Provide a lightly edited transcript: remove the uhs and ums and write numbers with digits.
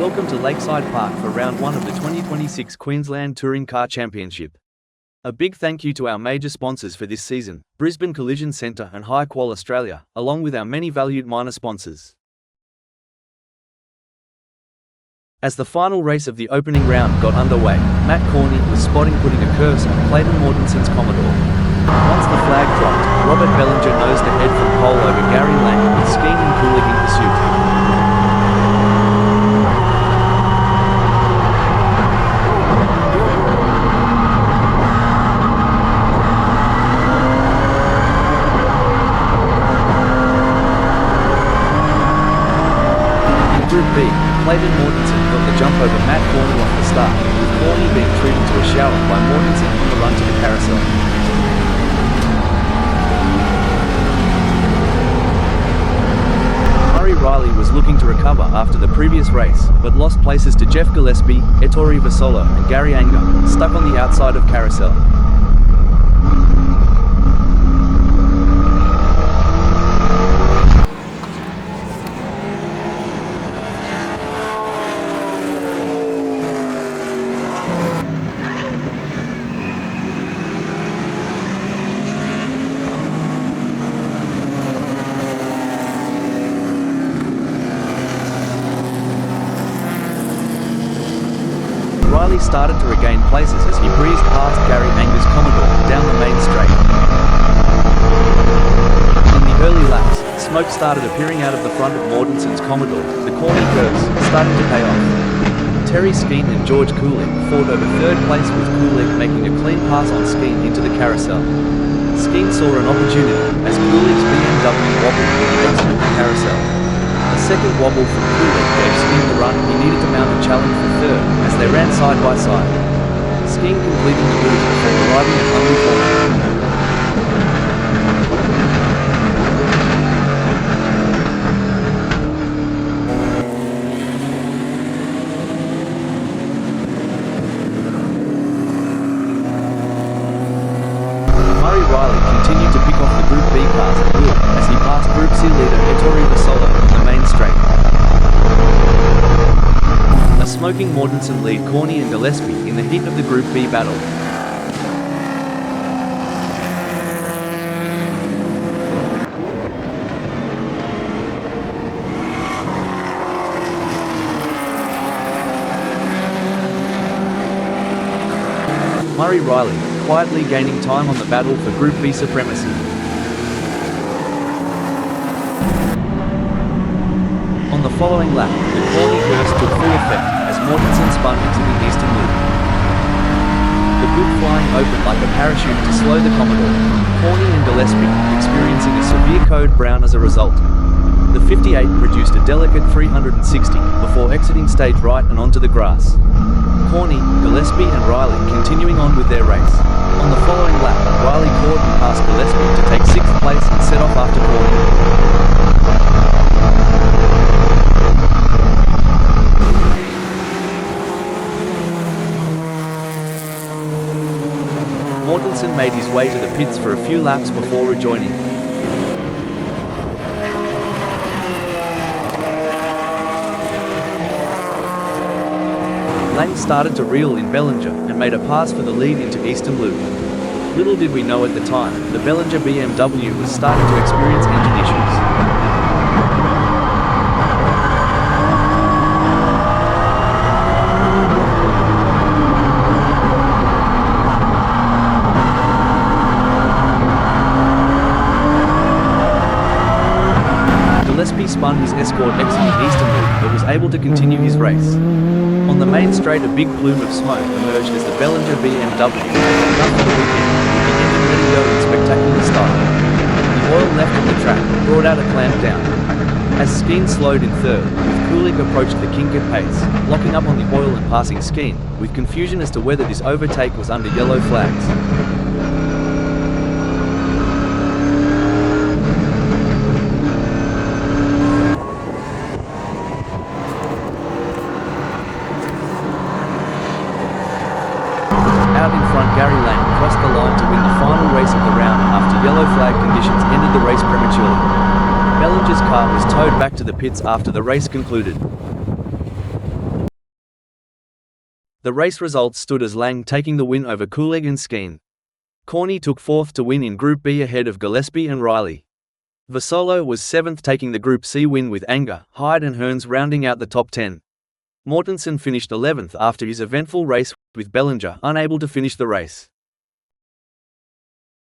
Welcome to Lakeside Park for round 1 of the 2026 Queensland Touring Car Championship. A big thank you to our major sponsors for this season, Brisbane Collision Centre and High Qual Australia, along with our many valued minor sponsors. As the final race of the opening round got underway, Matt Corney was spotting putting a curse on Clayton Mortenson's Commodore. Once the flag dropped, Robert Bellinger nosed ahead from pole over Gary Lang with Skeen and Kulik in pursuit. Group B, Clayton Mortenson got the jump over Matt Corney off the start, with Corney being treated to a shower by Mortenson on the run to the carousel. Murray Riley was looking to recover after the previous race, but lost places to Jeff Gillespie, Ettore Vasolo and Gary Anger, stuck on the outside of carousel. Riley started to regain places as he breezed past Gary Anger's Commodore down the main straight. In the early laps, smoke started appearing out of the front of Mortenson's Commodore, the Corney curves starting to pay off. Terry Skeen and George Kulik fought over third place with Kulik making a clean pass on Skeen into the carousel. Skeen saw an opportunity as Kulik's BMW wobbled with the exit of the carousel. A second wobble from Kulik gave Skeen the run he needed to mount a challenge for third as they ran side by side. Skeen completing the move before arriving at Huntley Corner. Murray Riley continued to pick off the Group B cars at will as he passed Group C leader Ettore Vasolo in the main straight. A smoking Mortenson lead Corney and Gillespie in the heat of the Group B battle. Murray Riley, quietly gaining time on the battle for Group B supremacy. On the following lap, the Corney curse took full effect as Mortenson spun into the eastern loop. The boot flying open like a parachute to slow the Commodore, Corney and Gillespie experiencing a severe code brown as a result. The 58 produced a delicate 360 before exiting stage right and onto the grass. Corney, Gillespie and Riley continuing on with their race. On the following lap, Riley caught and passed Gillespie to take 6th place and set off after Corney. Mortenson made his way to the pits for a few laps before rejoining. Lang started to reel in Bellinger and made a pass for the lead into Eastern Loop. Little did we know at the time, the Bellinger BMW was starting to experience engine issues. Gillespie spun his Escort exiting Eastern Loop but was able to continue his race. On the main straight a big plume of smoke emerged as the Bellinger BMW made enough for the weekend, with the engine ready to go in spectacular style. The oil left on the track brought out a clamp down. As Skeen slowed in third, with Kulik approached the kink at pace, locking up on the oil and passing Skeen, with confusion as to whether this overtake was under yellow flags. Out in front, Gary Lang crossed the line to win the final race of the round after yellow flag conditions ended the race prematurely. Bellinger's car was towed back to the pits after the race concluded. The race results stood as Lang taking the win over Coulig and Skeen. Corney took 4th to win in Group B ahead of Gillespie and Riley. Vasolo was 7th, taking the Group C win with Anger, Hyde and Hearns rounding out the top 10. Mortensen finished 11th after his eventful race, with Bellinger unable to finish the race.